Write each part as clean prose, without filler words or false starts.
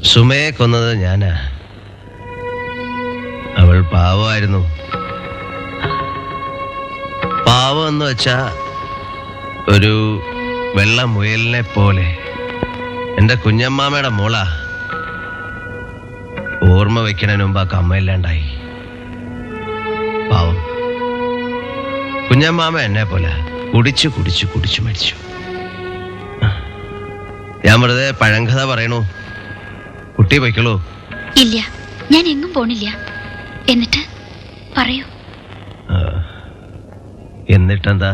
സുമയെ കൊന്നത് ഞാനാ. അവൾ പാവമായിരുന്നു. പാവം എന്ന് വെച്ചാ ഒരു വെള്ള മുയലിനെ പോലെ. എന്റെ കുഞ്ഞമ്മാമ്മയുടെ മോള. ഓർമ്മ വെക്കണതിന് മുമ്പ് ആ കമ്മയില്ലാണ്ടായി. പാവം. കുഞ്ഞമ്മാമ്മ എന്നെ പോലെ കുടിച്ചു കുടിച്ചു കുടിച്ചു മരിച്ചു. ഞാൻ വെറുതെ പഴങ്കഥ പറയണു. കുട്ടി വയ്ക്കുള്ളൂ. ഇല്ല, ഞാൻ എങ്ങും പോണില്ല. എന്നിട്ട് പറയൂ. എന്നിട്ടെന്താ?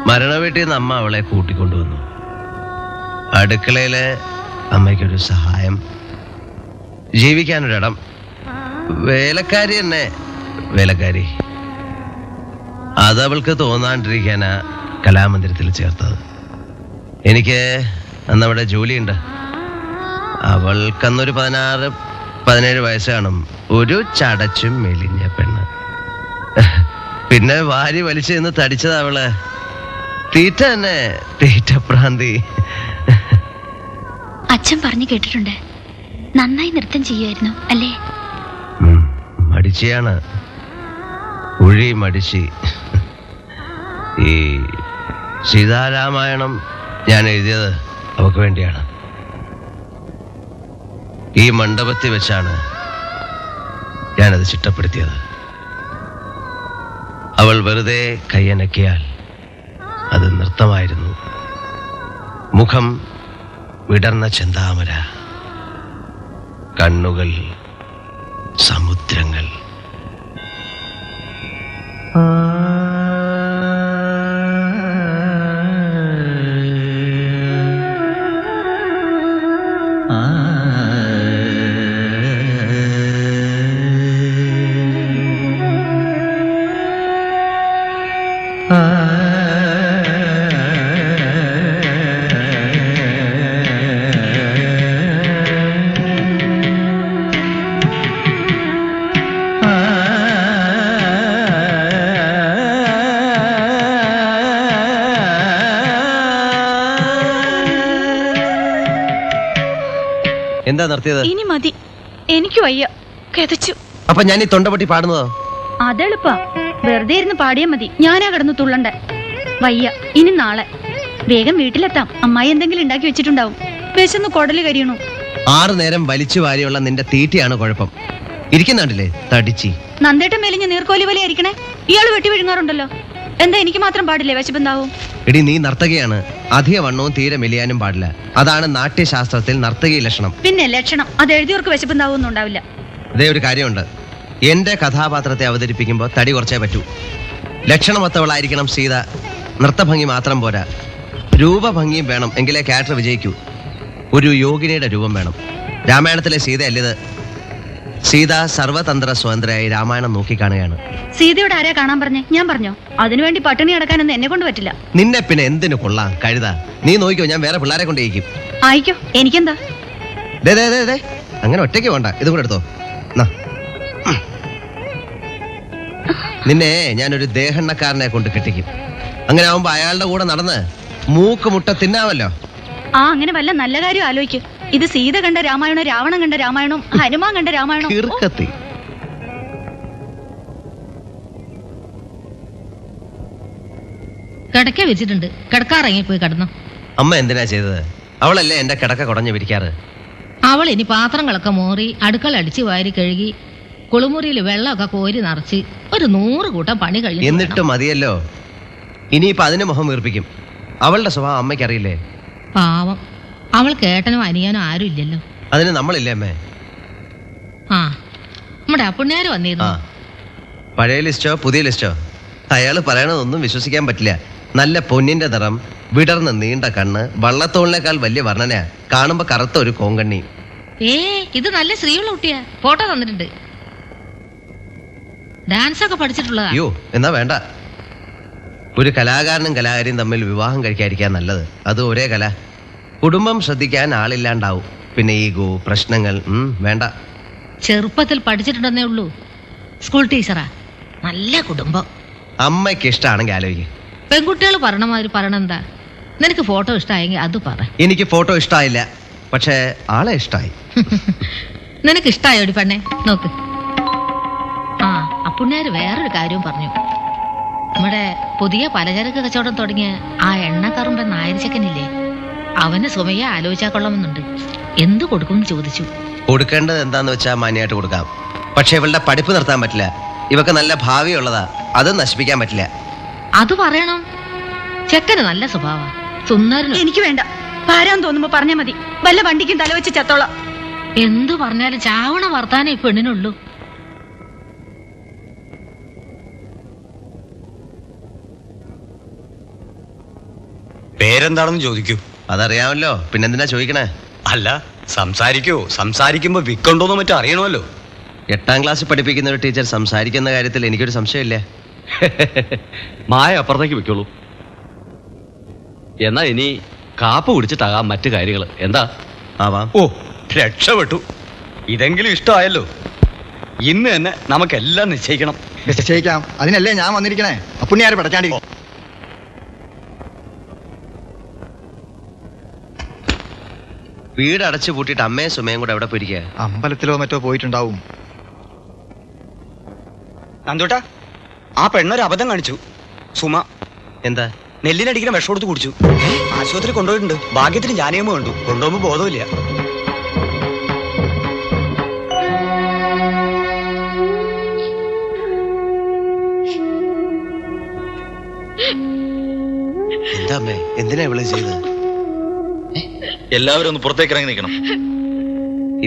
മരണ വീട്ടിൽ നിന്ന് അമ്മ അവളെ കൂട്ടിക്കൊണ്ടുവന്നു. അടുക്കളയിലെ അമ്മയ്ക്കൊരു സഹായം, ജീവിക്കാനൊരിടം, വേലക്കാരി തന്നെ. വേലക്കാരി അതവൾക്ക് തോന്നാണ്ടിരിക്കാനാ കലാമന്ദിരത്തിൽ ചേർത്തത്. എനിക്ക് അന്നവിടെ ജോലിയുണ്ട്. അവൾക്കന്നൊരു 16-17 വയസ്സ് കാണും. ഒരു ചടച്ചും മെലിഞ്ഞ പെണ്ണ്. പിന്നെ വാരി വലിച്ചു നിന്ന് തടിച്ചത് അവള്. തീറ്റ തന്നെ, തീറ്റപ്രാന്തി. അച്ഛൻ പറഞ്ഞു കേട്ടിട്ടുണ്ട്, നന്നായി നൃത്തം ചെയ്യുമായിരുന്നു അല്ലേ? മടിച്ചിയാണ്. ഉഴി മടിച്ചി. ഈ സീതാരാമായണം ഞാൻ എഴുതിയത് അവക്ക് വേണ്ടിയാണ്. ഈ മണ്ഡപത്തിൽ വെച്ചാണ് ഞാനത് ചിട്ടപ്പെടുത്തിയത്. അവൾ വെറുതെ കയ്യനക്കിയാൽ അത് നൃത്തമായിരുന്നു. മുഖം വിടർന്ന ചെന്താമര, കണ്ണുകൾ സമുദ്രങ്ങൾ. എന്താ നിർത്തിയത്? ഇനി മതി, എനിക്ക് വയ്യ, കെതച്ചു. അപ്പൊ ഞാൻ ഈ തൊണ്ടപൊട്ടി പാടുന്നതോ? അതെളുപ്പാ, വെറുതെ ഇരുന്ന് പാടിയാ മതി. ഞാനാ കിടന്ന് തുള്ളണ്ടേ. വയ്യ, ഇനി നാളെ വേഗം വീട്ടിലെത്താം. അമ്മായി എന്തെങ്കിലും ഉണ്ടാക്കി വെച്ചിട്ടുണ്ടാവും. വിശന്ന് കൊടല് കരിയണു. 6 നേരം വലിച്ചു വാരിയുള്ള നിന്റെ തീറ്റയാണ് കുഴപ്പം. ഇരിക്കുന്നുണ്ടല്ലേ തടിച്ചി. നന്ദേട്ടം മെലിഞ്ഞ നീർക്കോലി പോലെ ആയിരിക്കണേ. ഇയാള് വെട്ടി വിഴുങ്ങാറുണ്ടല്ലോ. എന്താ എനിക്ക് മാത്രം പാടില്ലേ വിശപ്പുണ്ടാവും? എടി, നീ നർത്തകിയാണ്. അധിക വണ്ണവും തീരെ മെലിയാനും പാടില്ല. അതാണ് നാട്യശാസ്ത്രത്തിൽ നർത്തകി ലക്ഷണം. പിന്നെ ലക്ഷണം അത് എഴുതിയവർക്ക് വിശപ്പുണ്ടാവും ഉണ്ടാവില്ല. ഇതേ ഒരു കാര്യമുണ്ട്, എന്റെ കഥാപാത്രത്തെ അവതരിപ്പിക്കുമ്പോൾ തടി കുറച്ചേ പറ്റൂ. ലക്ഷണമൊത്തവളായിരിക്കണം സീത. നൃത്തഭംഗി മാത്രം പോരാ, രൂപഭംഗിയും വേണം. എങ്കിലേ ക്യാരക്ടർ വിജയിക്കൂ. ഒരു യോഗിനിയുടെ രൂപം വേണം. രാമായണത്തിലെ സീതയല്ലിത്. സീത സർവതന്ത്ര സ്വതന്ത്രയായി രാമായണം നോക്കിക്കാണുകയാണ്. സീതയോട് ആരാ കാണാൻ പറഞ്ഞേ? ഞാൻ പറഞ്ഞോ? അതിനുവേണ്ടി പട്ടിണി അടക്കാനൊന്നും എന്നെ കൊണ്ട് പറ്റില്ല. നിന്നെ പിന്നെ എന്തിനു കൊള്ളാം കഴുത. നീ നോക്കിക്കോ, ഞാൻ വേറെ പിള്ളേരെ കൊണ്ടേക്കും. ആയിക്കോ, എനിക്കെന്താ? അങ്ങനെ ഒറ്റയ്ക്ക് വേണ്ട, ഇത് കൂടെ എടുത്തോ. നിന്നെ ഞാനൊരു ദേഹണ്ണക്കാരനെ കൊണ്ട് കെട്ടിക്കും. അങ്ങനെ ആവുമ്പോ അയാളുടെ കൂടെ നടന്ന് മൂക്ക് മുട്ട തിന്നാവല്ലോ. അങ്ങനെ വല്ല നല്ല കാര്യം ആലോചിക്കും. ഇത് സീത കണ്ട രാമായണം, രാവണൻ കണ്ട രാമായണം, ഹനുമാൻ കണ്ട രാമായണം. കിടക്ക വെച്ചിട്ടുണ്ട്, കിടക്കാറങ്ങി പോയി കിടന്നു. അമ്മ എന്തിനാ ചെയ്തത്? അവളല്ലേ എന്റെ കിടക്ക കുടഞ്ഞു പിരിക്കാറ്. അവൾ ഇനി പാത്രങ്ങളൊക്കെ മോറി അടുക്കള അടിച്ച് വാരി കഴുകി കുളിമുറിയിൽ വെള്ളമൊക്കെ കോരി നിറച്ച് ഒരു 100 കൂട്ടം പണി കഴിഞ്ഞു. എന്നിട്ട് മതിയല്ലോ. ഇനിയിപ്പൊ അതിന് മുഖം വീർപ്പിക്കും. അവളുടെ സ്വഭാവം അമ്മയ്ക്ക് അറിയില്ലേ? പാവം, അവൾ കേട്ടനോ അനിയാനോ ആരും ഇല്ലല്ലോ. അതിന് നമ്മളില്ലേ അമ്മേ? നമ്മുടെ അപ്പുണ്യാര് വന്നിരുന്നു. പഴയ ലിസ്റ്റോ പുതിയ ലിസ്റ്റോ? അയാള് പറയണതൊന്നും വിശ്വസിക്കാൻ പറ്റില്ല. നല്ല പൊന്നിന്റെ നിറം, വിടർന്ന് നീണ്ട കണ്ണ്, വള്ളത്തോളിനേക്കാൾ വലിയ വർണ്ണനയാ. കാണുമ്പോ കറുത്ത ഒരു കോങ്കണ്ണി. ഇത് നല്ല സ്ത്രീയുള്ള കുട്ടിയാ. ഫോട്ടോ തന്നിട്ടുണ്ട്. ഡാൻസ് ഒക്കെ പഠിച്ചിട്ടുള്ളതാ. അയ്യോ, എന്നാ വേണ്ട. ഒരു കലാകാരനും കലാകാരിയും തമ്മിൽ വിവാഹം കഴിക്കാതിരിക്കാൻ നല്ലത്. അത് ഒരേ കല. കുടുംബം ശ്രദ്ധിക്കാൻ ആളില്ലാണ്ടാവും. പിന്നെ ഈഗോ, പ്രശ്നങ്ങൾ. വേണ്ട. ചെറുപ്പത്തിൽ പഠിച്ചിട്ടുണ്ടെന്നേ ഉള്ളൂ. School teacher. നല്ല കുടുംബം. അമ്മയ്ക്ക് ഇഷ്ടമാണെങ്കിൽ ആലോചിക്കും. പെൺകുട്ടികൾ പറയണമാതിരി പറയണെന്താ? നിനക്ക് ഫോട്ടോ ഇഷ്ടമായെങ്കിൽ അത് പറ. എനിക്ക് ഫോട്ടോ ഇഷ്ടമായില്ല. പക്ഷേ ആളെ ഇഷ്ടായി. നിനക്ക് ഇഷ്ടായോടി പെണ്ണെ? നോക്ക്. ആ അപ്പുണ്ണിയാര് വേറൊരു കാര്യവും പറഞ്ഞു. നമ്മുടെ പുതിയ പലചരക്ക് കച്ചവടം തുടങ്ങിയ ആ എണ്ണക്കറുമ്പൻ നായരിച്ചക്കനില്ലേ, അവന് സുമയെ ആലോചിച്ചാൽ കൊള്ളാമെന്നുണ്ട്. എന്ത് കൊടുക്കുമെന്ന് ചോദിച്ചു. കൊടുക്കേണ്ടത് എന്താന്ന് വെച്ചാൽ മാന്യമായിട്ട് കൊടുക്കാം. പക്ഷെ ഇവളുടെ പഠിപ്പ് നിർത്താൻ പറ്റില്ല. ഇവക്ക് നല്ല ഭാവിയുള്ളതാ, അത് നശിപ്പിക്കാൻ പറ്റില്ല. അത് പറയണം. ചെക്കന് നല്ല സ്വഭാവ, സുന്ദരന്. എനിക്ക് വേണ്ട. ഭാരം തോന്നുമ്പോ പറഞ്ഞാ മതി. വല്ല വണ്ടിക്കും തലവെച്ച് ചത്തോളാം. എന്തു പറഞ്ഞാലും ചാവണ വർത്താനം ഈ പെണ്ണിനുള്ളൂ. പേരെന്താണെന്ന് ചോദിക്കൂ. അതറിയാമല്ലോ, പിന്നെന്തിനാ ചോദിക്കണേ? അല്ല, സംസാരിക്കുമ്പോ വിക്കുണ്ടോന്ന് മറ്റും അറിയണമല്ലോ. 8ാം ക്ലാസ്സിൽ പഠിപ്പിക്കുന്ന ഒരു ടീച്ചർ സംസാരിക്കുന്ന കാര്യത്തിൽ എനിക്കൊരു സംശയമില്ല. മായ അപ്പുറത്തേക്ക് വെക്കുള്ളൂ. എന്നാ ഇനി കാപ്പ് കുടിച്ചിട്ടാകാം മറ്റു കാര്യങ്ങൾ. എന്താ? ആവാം. ഓ, രക്ഷപ്പെട്ടു. ഇതെങ്കിലും ഇഷ്ടമായല്ലോ. ഇന്ന് തന്നെ നമുക്കെല്ലാം നിശ്ചയിക്കണം. നിശ്ചയിക്കാം. അതിനല്ലേ ഞാൻ വന്നിരിക്കണേ. അപ്പുണ്ണിയാര് പടച്ചാണ്ടിരിക്കും. വീട് അടച്ചു പൂട്ടിയിട്ട് അമ്മയും സുമയും കൂടെ എവിടെ പോയിരിക്കുക? അമ്പലത്തിലോ മറ്റോ പോയിട്ടുണ്ടാവും. നന്ദോട്ടാ, ആ പെണ്ണൊരു അബദ്ധം കാണിച്ചു. സുമ എന്താ? നെല്ലിനടിക്കുന്ന വിഷം കൊടുത്ത് കുടിച്ചു. ആശുപത്രി കൊണ്ടുപോയിട്ടുണ്ട്. ഭാഗ്യത്തിന് ജാനയമ്മ കണ്ടു. കൊണ്ടുപോകുമ്പോ ബോധമില്ല. എന്താ അമ്മേ, എന്തിനാ ഇവള് ചെയ്തത്? എല്ലാവരും ഒന്ന് പുറത്തേക്ക് ഇറങ്ങി നിൽക്കണം.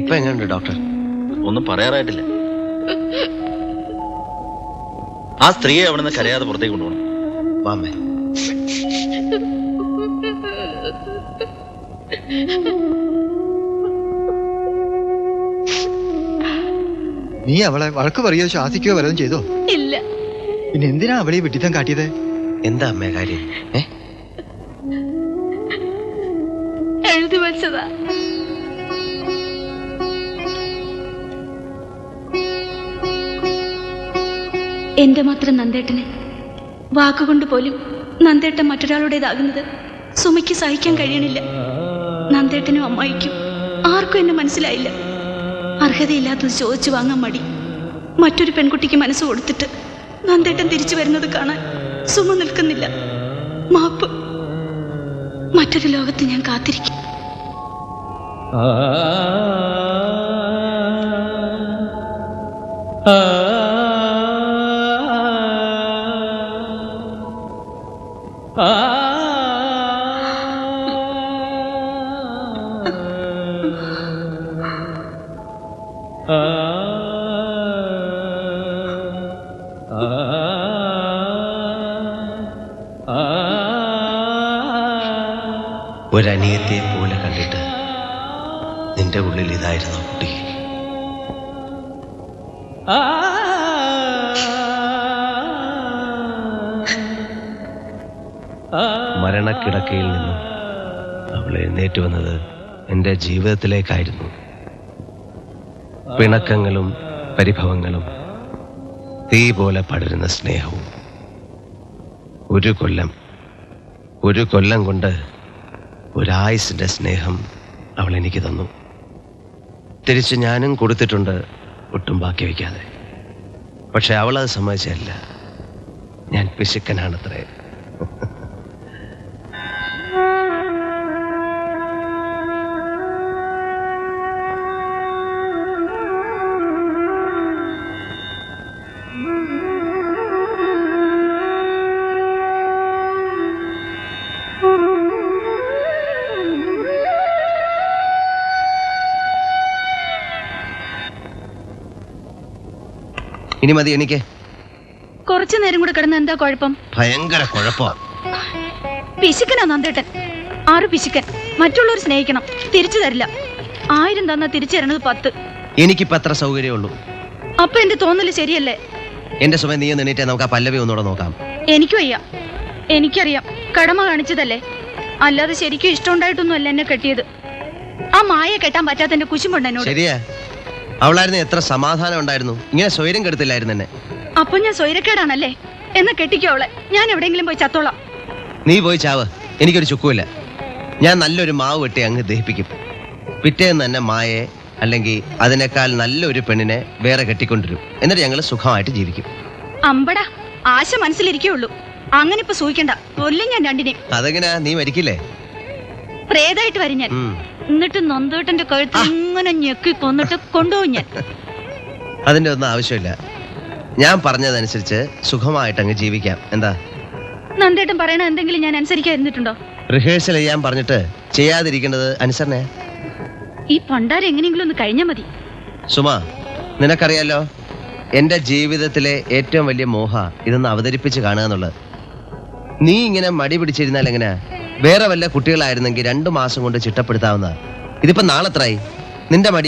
ഇപ്പൊ എങ്ങനെയുണ്ട് ഡോക്ടർ? ഒന്നും പറയാറായിട്ടില്ല. ആ സ്ത്രീയെ അവിടെ നിന്ന് കരയാതെ പുറത്തേക്ക് കൊണ്ടുപോകണം. വാമ്മേ. നീ അവളെ വഴക്ക് പറയുകയോ ശാസിക്കുകയോ വല്ലതും ചെയ്തോ? ഇല്ല. പിന്നെ എന്തിനാ അവളെ ഈ വിഡിത്തം കാട്ടിയത്? എന്താ അമ്മേ കാര്യം? എഴുതി വെച്ചതാ. എന്റെ മാത്രം നന്ദേട്ടന് വാക്കുകൊണ്ട് പോലും നന്ദേട്ടൻ മറ്റൊരാളുടേതാകുന്നത് സുമയ്ക്ക് സഹിക്കാൻ കഴിയണില്ല. നന്ദേട്ടനും അമ്മായിക്കും ആർക്കും എന്നെ മനസ്സിലായില്ല. അർഹതയില്ലാത്തത് ചോദിച്ചു വാങ്ങാൻ മടി. മറ്റൊരു പെൺകുട്ടിക്ക് മനസ്സ് കൊടുത്തിട്ട് നന്ദേട്ടൻ തിരിച്ചു വരുന്നത് കാണാൻ സുമ നിൽക്കുന്നില്ല. മാപ്പ്. മറ്റൊരു ലോകത്ത് ഞാൻ കാത്തിരിക്കും. ഒരനിയത്തെ പോലെ കണ്ടിട്ട് നിന്റെ ഉള്ളിൽ ഇതായിരുന്നു കുട്ടി. മരണക്കിടക്കയിൽ നിന്നും അവൾ എഴുന്നേറ്റ് വന്നത് എൻ്റെ ജീവിതത്തിലേക്കായിരുന്നു. പിണക്കങ്ങളും പരിഭവങ്ങളും തീ പോലെ പടരുന്ന സ്നേഹവും. ഒരു കൊല്ലം കൊണ്ട് ഒരായുസിന്റെ സ്നേഹം അവൾ എനിക്ക് തന്നു. തിരിച്ച് ഞാനും കൊടുത്തിട്ടുണ്ട്, ഒട്ടും ബാക്കി വയ്ക്കാതെ. പക്ഷെ അവളത് സമ്മതിച്ചല്ല. ഞാൻ പിശുക്കനാണത്രേ. ഇനി മതി എനിക്ക്. കുറച്ചു നേരം കൂടെ കിടന്ന് എന്താ കുഴപ്പം? ഭയങ്കര കുഴപ്പമാ. പിശുക്കനാ നന്ദേട്ടൻ. ആറ് പിശുക്കൻ. മറ്റുള്ളവർ സ്നേഹിക്കണം, തിരിച്ചു തരില്ല. 1000 തന്നാ തിരിച്ചു തരണത് 10. എനിക്കിപ്പോ അത്ര സൗകര്യമുള്ളൂ. അപ്പൊ എന്റെ തോന്നല് ശരിയല്ലേ? എന്റെ സമയം നീ നിന്നിട്ടേ നമുക്ക് ആ പല്ലവി ഒന്നുകൂടെ നോക്കാം. എനിക്കും വയ്യ. എനിക്കറിയാം, കടമ കാണിച്ചതല്ലേ. അല്ലാതെ ശരിക്കും ഇഷ്ടമുണ്ടായിട്ടൊന്നും അല്ല എന്നെ കെട്ടിയത്. ആ മായ കെട്ടാൻ പറ്റാത്ത എന്റെ കുശുമുണ്ട് എന്നോട്. ശരിയാ, അവളായിരുന്നു എത്ര സമാധാനം ഉണ്ടായിരുന്നു. ഇങ്ങനെ സ്വൈര്യം കെടുത്തില്ലായിരുന്നു എന്നെ. അപ്പൊ ഞാൻ സ്വൈരക്കേടാണല്ലേ? എന്നാ കെട്ടിക്കോ അവളെ. ഞാൻ എവിടെയെങ്കിലും പോയി ചത്തോളാം. നീ പോയി ചാവ്, എനിക്കൊരു ചുക്കുമില്ല. ഞാൻ നല്ലൊരു മാവ് വെട്ടി അങ്ങ് ദഹിപ്പിക്കും. പിറ്റേന്ന് തന്നെ മായയെ അല്ലെങ്കിൽ അതിനേക്കാൾ നല്ലൊരു പെണ്ണിനെ വേറെ കെട്ടിക്കൊണ്ടുവരും. എന്നിട്ട് ഞങ്ങൾ സുഖമായിട്ട് ജീവിക്കും. അമ്പടാ, ആശ മനസ്സിലിരിക്കുള്ളൂ. അങ്ങനെ ഇപ്പൊ സൂഹിക്കണ്ട, കൊല്ലും ഞാൻ രണ്ടിനെയും. അതെങ്ങനെയാ, നീ മരിക്കില്ലേ? പ്രേതായിട്ട് വരും ഞാൻ. ഉം. എന്നിട്ട് നന്ദേട്ടന്റെ കഴുത്ത് ഇങ്ങനെ ഞെക്കി കൊന്നിട്ട് കൊണ്ടുപോകും ഞാൻ. അതിന്റെ ഒന്നും ആവശ്യമില്ല. ഞാൻ പറഞ്ഞതനുസരിച്ച് സുഖമായിട്ട് അങ്ങ് ജീവിക്കാം. എന്താ? നന്ദേട്ടൻ പറയണ എന്തെങ്കിലും ഞാൻ അനുസരിക്കാതിരുന്നിട്ടുണ്ടോ? റിഹേഴ്സൽ ചെയ്യാൻ പറഞ്ഞിട്ട് ചെയ്യാതിരിക്കേണ്ടത് അനുസരണേ. ഈ പണ്ടാരം എങ്ങനെയെങ്കിലും ഒന്ന് കഴിഞ്ഞാ മതി. സുമ, നിനക്കറിയാലോ എന്റെ ജീവിതത്തിലെ ഏറ്റവും വലിയ മോഹ ഇതൊന്ന് അവതരിപ്പിച്ച് കാണുക എന്നുള്ളത്. നീ ഇങ്ങനെ മടി പിടിച്ചിരുന്നാൽ എങ്ങനെയാ? വേറെ വല്ല കുട്ടികളായിരുന്നെങ്കിൽ 2 മാസം കൊണ്ട് ചിട്ടപ്പെടുത്താവുന്ന. ഇതിപ്പോ നാളെത്രായി? നിന്റെ മടി